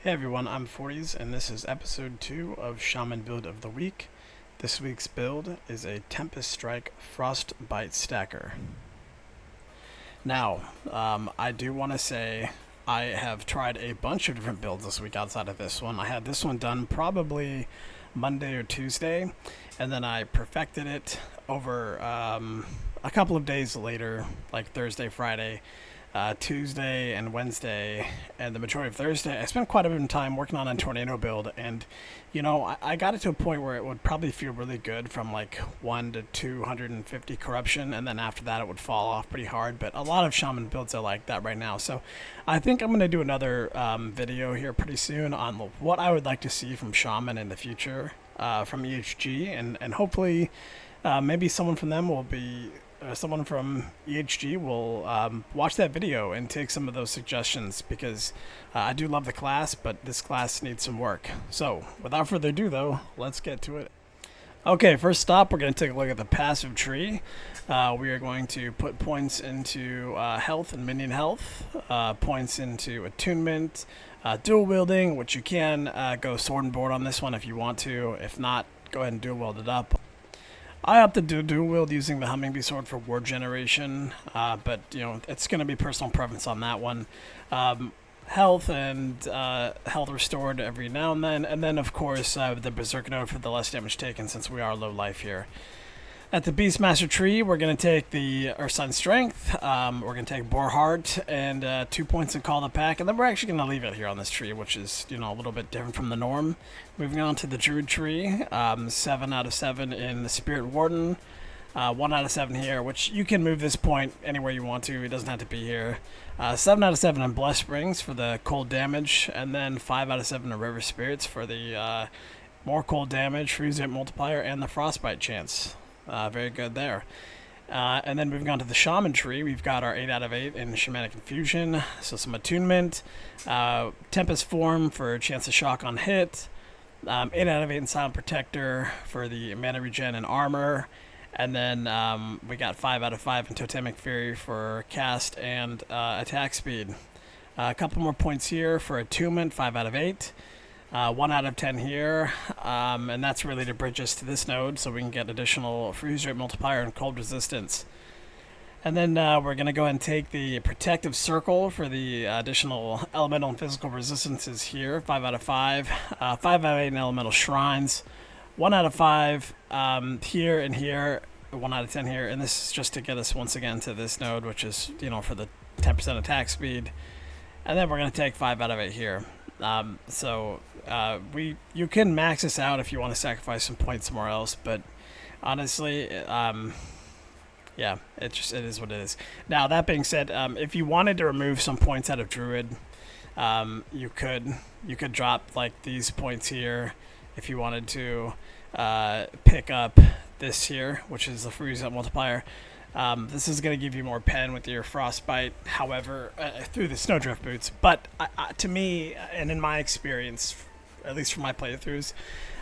Hey everyone, I'm 40s and this is episode 2 of Shaman Build of the Week. This week's build is a Tempest Strike Frostbite Stacker. Now, I do want to say I have tried a bunch of different builds this week outside of this one. I had this one done probably Monday or Tuesday, and then I perfected it over a couple of days later, like Thursday, Friday, Tuesday and Wednesday, and the majority of Thursday. I spent quite a bit of time working on a tornado build, and you know, I got it to a point where it would probably feel really good from like 1 to 250 corruption, and then after that it would fall off pretty hard. But a lot of shaman builds are like that right now, so I think I'm going to do another video here pretty soon on what I would like to see from shaman in the future from EHG, and hopefully maybe someone from them will be someone from EHG will watch that video and take some of those suggestions, because I do love the class, but this class needs some work. So without further ado though, let's get to it. Okay, first stop, we're going to take a look at the passive tree. We are going to put points into health and minion health, points into attunement, dual wielding, which you can go sword and board on this one if you want to. If not, go ahead and dual wield it up. I opted to dual wield using the Humming Bee Sword for ward generation, but you know, it's going to be personal preference on that one. Health and health restored every now and then of course the Berserk Node for the less damage taken, since we are low life here. At the Beastmaster tree, we're going to take the Ursun Strength, we're going to take Boar Heart, and 2 points in Call the Pack, and then we're actually going to leave it here on this tree, which is, you know, a little bit different from the norm. Moving on to the Druid tree, 7 out of 7 in the Spirit Warden, 1 out of 7 here, which you can move this point anywhere you want to, it doesn't have to be here. 7 out of 7 in Blessed Springs for the cold damage, and then 5 out of 7 in River Spirits for the more cold damage, freeze rate multiplier, and the frostbite chance. Very good there. And then moving on to the Shaman tree, we've got our 8 out of 8 in Shamanic Infusion, so some attunement, Tempest Form for chance to shock on hit, 8 out of 8 in Silent Protector for the mana regen and armor, and then we got 5 out of 5 in Totemic Fury for cast and attack speed. A couple more points here for attunement, 5 out of 8. 1 out of 10 here, and that's really to bridge us to this node so we can get additional freeze rate multiplier and cold resistance. And then we're going to go ahead and take the Protective Circle for the additional elemental and physical resistances here, 5 out of 5. 5 out of 8 in Elemental Shrines, 1 out of 5 here and here, 1 out of 10 here, and this is just to get us once again to this node, which is, you know, for the 10% attack speed. And then we're going to take 5 out of 8 here. You can max this out if you want to sacrifice some points somewhere else, but honestly, yeah, it is what it is. Now, that being said, if you wanted to remove some points out of Druid, you could drop like these points here if you wanted to pick up this here, which is the freeze up multiplier. This is going to give you more pen with your frostbite, however, through the snowdrift boots. But to me, and in my experience, at least from my playthroughs,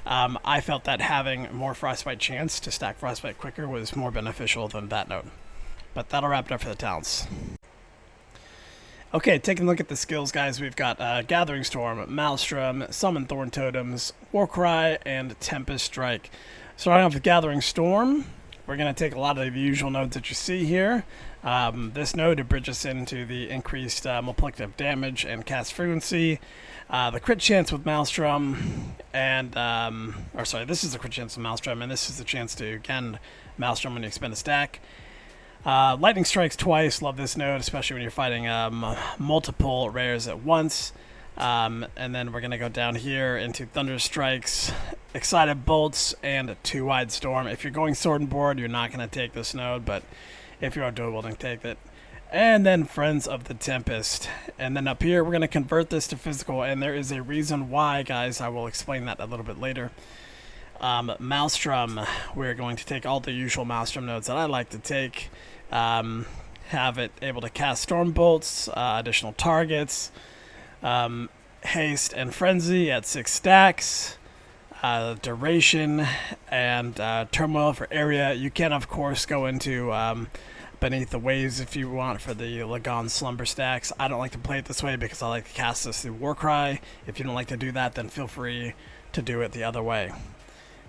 I felt that having more frostbite chance to stack frostbite quicker was more beneficial than that node. But that'll wrap it up for the talents. Okay, taking a look at the skills, guys, we've got Gathering Storm, Maelstrom, Summon Thorn Totems, Warcry, and Tempest Strike. Starting off with Gathering Storm, we're going to take a lot of the usual nodes that you see here. This node to bridge us into the increased multiplicative damage and cast frequency. The crit chance with Maelstrom, and, this is the crit chance with Maelstrom, and this is the chance to, again, Maelstrom when you expend a stack. Lightning Strikes twice, love this node, especially when you're fighting multiple rares at once. And then we're going to go down here into Thunder Strikes, Excited Bolts, and 2-Wide Storm. If you're going sword and board, you're not going to take this node, but if you are dual wielding, take it. And then Friends of the Tempest. And then up here, we're going to convert this to physical, and there is a reason why, guys. I will explain that a little bit later. Maelstrom, we're going to take all the usual Maelstrom nodes that I like to take. Have it able to cast Storm Bolts, additional targets, haste and frenzy at 6 stacks, duration, and turmoil for area. You can of course go into Beneath the Waves if you want for the Lagon Slumber stacks. I don't like to play it this way because I like to cast this through Warcry. If you don't like to do that, then feel free to do it the other way.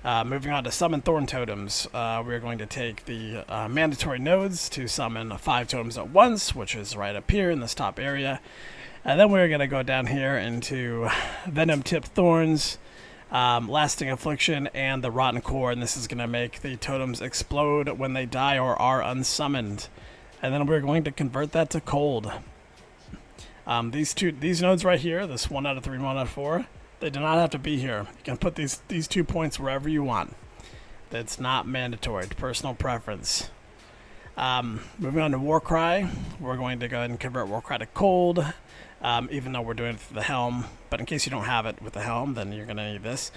Moving on to summon Thorn Totems, we're going to take the mandatory nodes to summon 5 totems at once, which is right up here in this top area. And then we're going to go down here into Venom Tipped Thorns, Lasting Affliction, and the Rotten Core, and this is going to make the totems explode when they die or are unsummoned. And then we're going to convert that to cold. These nodes right here, this 1 out of 3, 1 out of 4, they do not have to be here. You can put these 2 points wherever you want. That's not mandatory, it's personal preference. Moving on to Warcry, we're going to go ahead and convert Warcry to cold. Even though we're doing it through the helm, but in case you don't have it with the helm, then you're going to need this.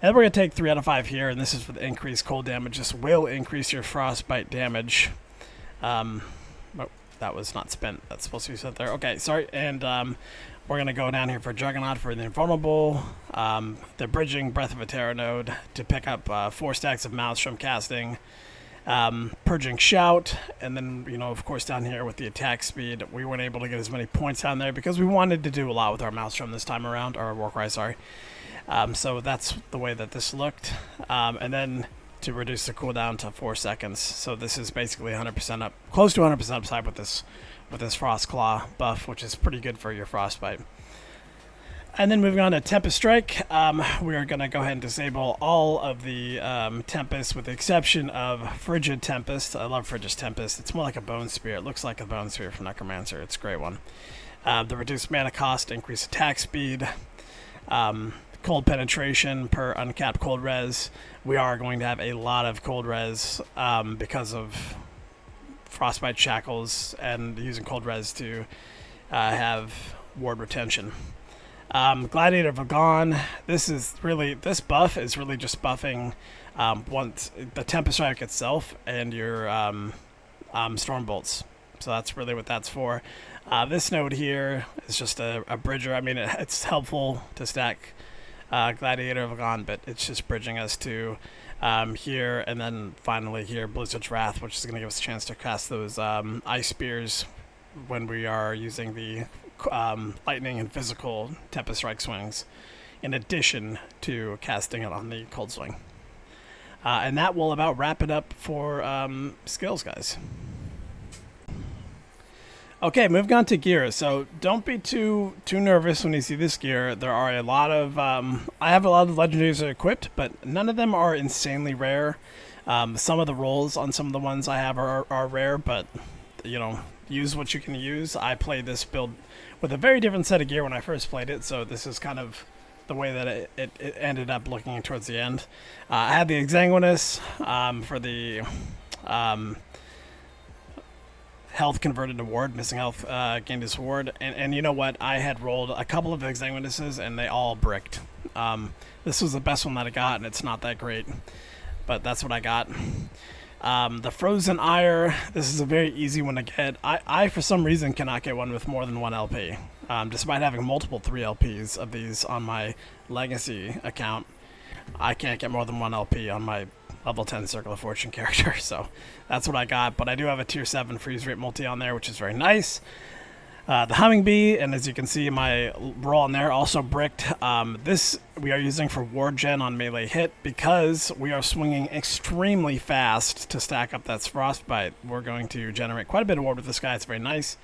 And then we're going to take 3 out of 5 here, and this is for the increased cold damage. This will increase your frostbite damage. Oh, that was not spent. That's supposed to be set there. Okay, sorry. And we're going to go down here for Juggernaut for the Invulnerable, the Bridging Breath of a Terror node to pick up 4 stacks of Maelstrom casting. Purging Shout, and then, you know, of course, down here with the attack speed, we weren't able to get as many points down there because we wanted to do a lot with our Maelstrom this time around, or Warcry, sorry. So that's the way that this looked. And then to reduce the cooldown to 4 seconds. So this is basically 100% up, close to 100% upside with this Frost Claw buff, which is pretty good for your Frostbite. And then moving on to Tempest Strike, we are going to go ahead and disable all of the Tempest with the exception of Frigid Tempest. I love Frigid Tempest. It's more like a Bone Spear. It looks like a Bone Spear from Necromancer. It's a great one. The reduced mana cost, increased attack speed, cold penetration per uncapped cold res. We are going to have a lot of cold res because of Frostbite Shackles and using cold res to have ward retention. Gladiator Vagon, this buff is really just buffing once the Tempest Strike itself and your Storm Bolts. So that's really what that's for. This node here is just a bridger. I mean, it's helpful to stack Gladiator Vagon, but it's just bridging us to here, and then finally here, Blizzard's Wrath, which is going to give us a chance to cast those Ice Spears when we are using the lightning and physical Tempest Strike swings, in addition to casting it on the Cold Swing. And that will about wrap it up for skills, guys. Okay, moving on to gear. So don't be too nervous when you see this gear. There are a lot of I have a lot of legendaries equipped, but none of them are insanely rare. Some of the rolls on some of the ones I have are rare, but you know, use what you can use. I played this build with a very different set of gear when I first played it, so this is kind of the way that it ended up looking towards the end. I had the Exanguinus for the health converted to ward, missing health gained his ward, and you know what? I had rolled a couple of Exanguinuses and they all bricked. This was the best one that I got, and it's not that great, but that's what I got. The Frozen Ire, this is a very easy one to get. I for some reason cannot get one with more than 1 LP. Despite having multiple 3 LPs of these on my Legacy account, I can't get more than 1 LP on my level 10 Circle of Fortune character, so that's what I got. But I do have a tier 7 freeze rate multi on there, which is very nice. The Humming Bee, and as you can see, my roll on there also bricked. This we are using for ward gen on melee hit because we are swinging extremely fast to stack up that Frostbite. We're going to generate quite a bit of ward with this guy. It's very nice.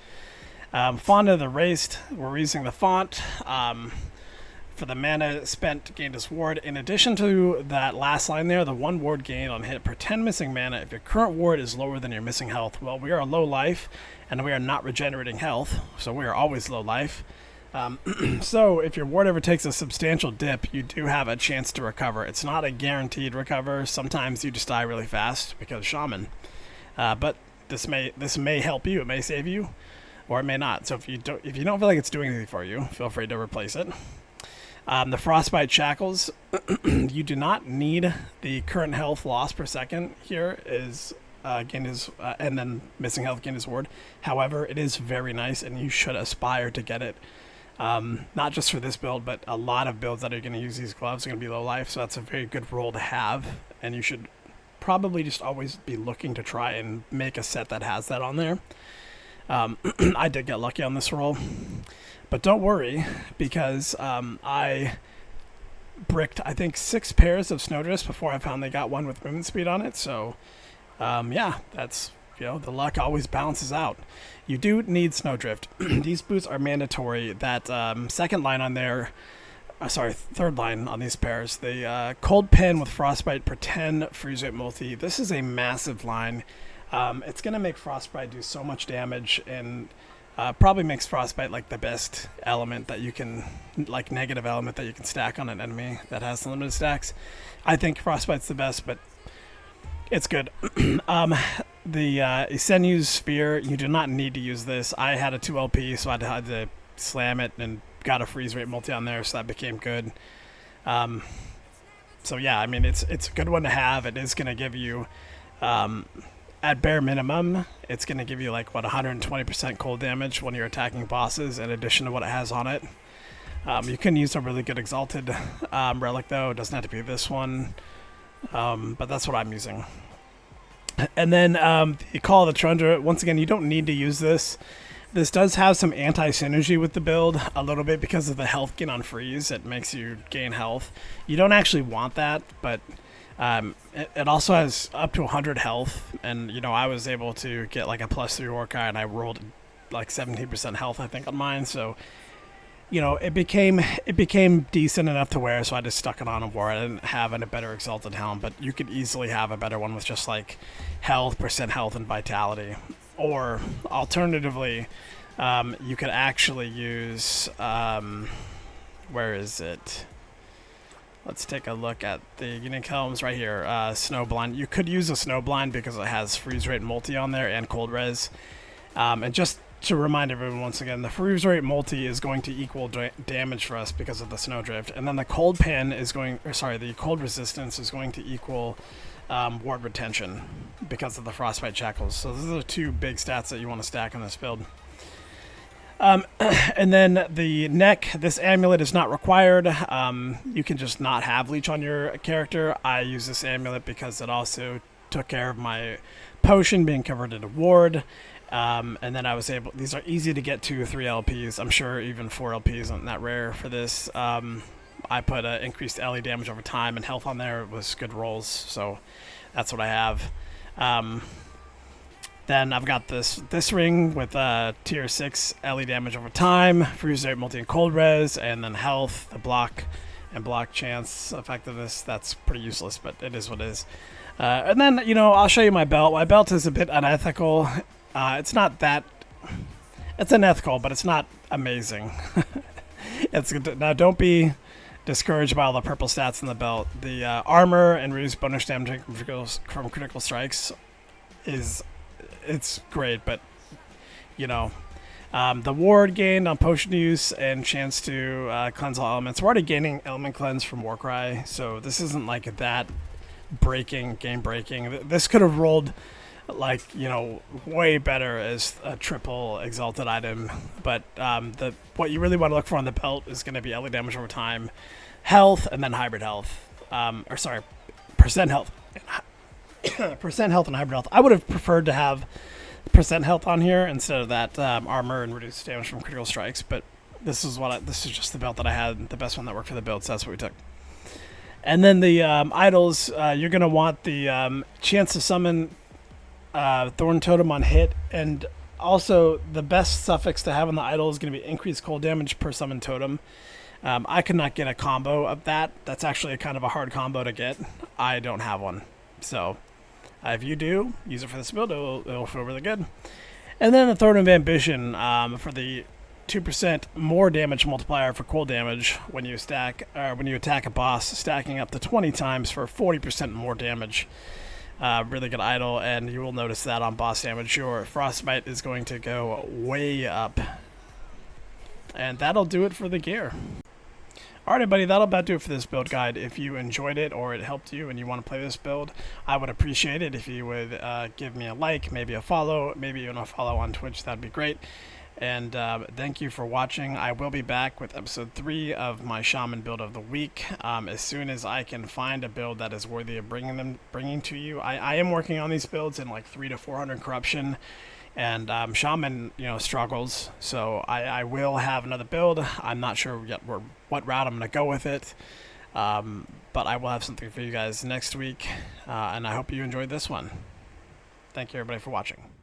Font of the Raced, we're using the font for the mana spent gained as ward. In addition to that last line there, the 1 ward gain on hit per 10 missing mana if your current ward is lower than your missing health. Well, we are low life and we are not regenerating health, so we are always low life. So if your ward ever takes a substantial dip, you do have a chance to recover. It's not a guaranteed recover. Sometimes you just die really fast because Shaman. But this may help you. It may save you, or it may not. So if you don't feel like it's doing anything for you, feel free to replace it. The Frostbite Shackles, you do not need the current health loss per second here is gain his and then missing health gain his ward. However, it is very nice and you should aspire to get it. Not just for this build, but a lot of builds that are going to use these gloves are going to be low life, so that's a very good roll to have, and you should probably just always be looking to try and make a set that has that on there. I did get lucky on this roll, but don't worry, because I bricked, I think, 6 pairs of snowdrifts before I finally got one with movement speed on it. So yeah, that's, you know, the luck always balances out. You do need snowdrift. These boots are mandatory. That second line on there, sorry, third line on these pairs, the cold pen with frostbite per 10 freeze rate multi. This is a massive line. It's gonna make frostbite do so much damage, and probably makes frostbite like the best element that you can, like negative element that you can stack on an enemy that has limited stacks. I think frostbite's the best, but it's good. The Isenu's Sphere, you do not need to use this. I had a 2 LP, so I had to slam it and got a freeze rate multi on there, so that became good. So yeah, I mean, it's a good one to have. It is going to give you, at bare minimum, it's going to give you like, what, 120% cold damage when you're attacking bosses, in addition to what it has on it. You can use a really good Exalted relic, though. It doesn't have to be this one, but that's what I'm using. And then the Call of the Tundra, once again, you don't need to use this. This does have some anti-synergy with the build, a little bit, because of the health gain on freeze. It makes you gain health. You don't actually want that, but it also has up to 100 health, and you know, I was able to get like a +3 Warcry, and I rolled like 17% health, I think, on mine. So, you know, it became decent enough to wear, so I just stuck it on and wore it. I didn't have a better Exalted Helm, but you could easily have a better one with just like health, percent health, and vitality. Or alternatively, you could actually use, where is it? Let's take a look at the unique helms right here. Snowblind. You could use a Snowblind because it has freeze rate multi on there and cold res. And just to remind everyone once again, the freeze rate multi is going to equal damage for us because of the snowdrift, and then the cold pen is going, or sorry, the cold resistance is going to equal ward retention because of the frostbite shackles. So those are the 2 big stats that you want to stack in this build. And then the neck, this amulet is not required. You can just not have leech on your character. I use this amulet because it also took care of my potion being converted to ward. And then I was able, these are easy to get to 3 LPs. I'm sure even 4 LPs aren't that rare for this. I put increased LE damage over time and health on there. It was good rolls, so that's what I have. Then I've got this ring with tier 6 LE damage over time, freeze rate multi and cold res, and then health, the block and block chance effectiveness. That's pretty useless, but it is what it is. And then, you know, I'll show you my belt. My belt is a bit unethical. It's not that, it's unethical, but it's not amazing. It's good. Now, don't be discouraged by all the purple stats in the belt. The armor and reduced bonus damage from critical strikes it's great, but you know, the ward gained on potion use and chance to cleanse all elements. We're already gaining element cleanse from Warcry, so this isn't like that game breaking. This could have rolled like, you know, way better as a triple exalted item, but what you really want to look for on the belt is going to be LE damage over time, health, and then hybrid health, or sorry, percent health. Percent health and hybrid health. I would have preferred to have percent health on here instead of that armor and reduced damage from critical strikes, but this is just the belt that I had, the best one that worked for the build, so that's what we took. And then the idols, you're going to want the chance to summon thorn totem on hit, and also the best suffix to have on the idol is going to be increased cold damage per summon totem. I could not get a combo of that. That's actually a kind of a hard combo to get. I don't have one, so if you do, use it for this build. It'll feel really good. And then the Thorn of Ambition for the 2% more damage multiplier for cold damage when you attack a boss, stacking up to 20 times for 40% more damage. Really good idol, and you will notice that on boss damage, your frostbite is going to go way up. And that'll do it for the gear. Alright, everybody, that'll about do it for this build guide. If you enjoyed it or it helped you and you want to play this build, I would appreciate it if you would give me a like, maybe a follow, maybe even a follow on Twitch. That'd be great. And thank you for watching. I will be back with episode 3 of my Shaman Build of the week as soon as I can find a build that is worthy of bringing to you. I am working on these builds in like 300 to 400 corruption, and Shaman, struggles. So I will have another build. I'm not sure yet what route I'm going to go with it, but I will have something for you guys next week, and I hope you enjoyed this one. Thank you everybody for watching.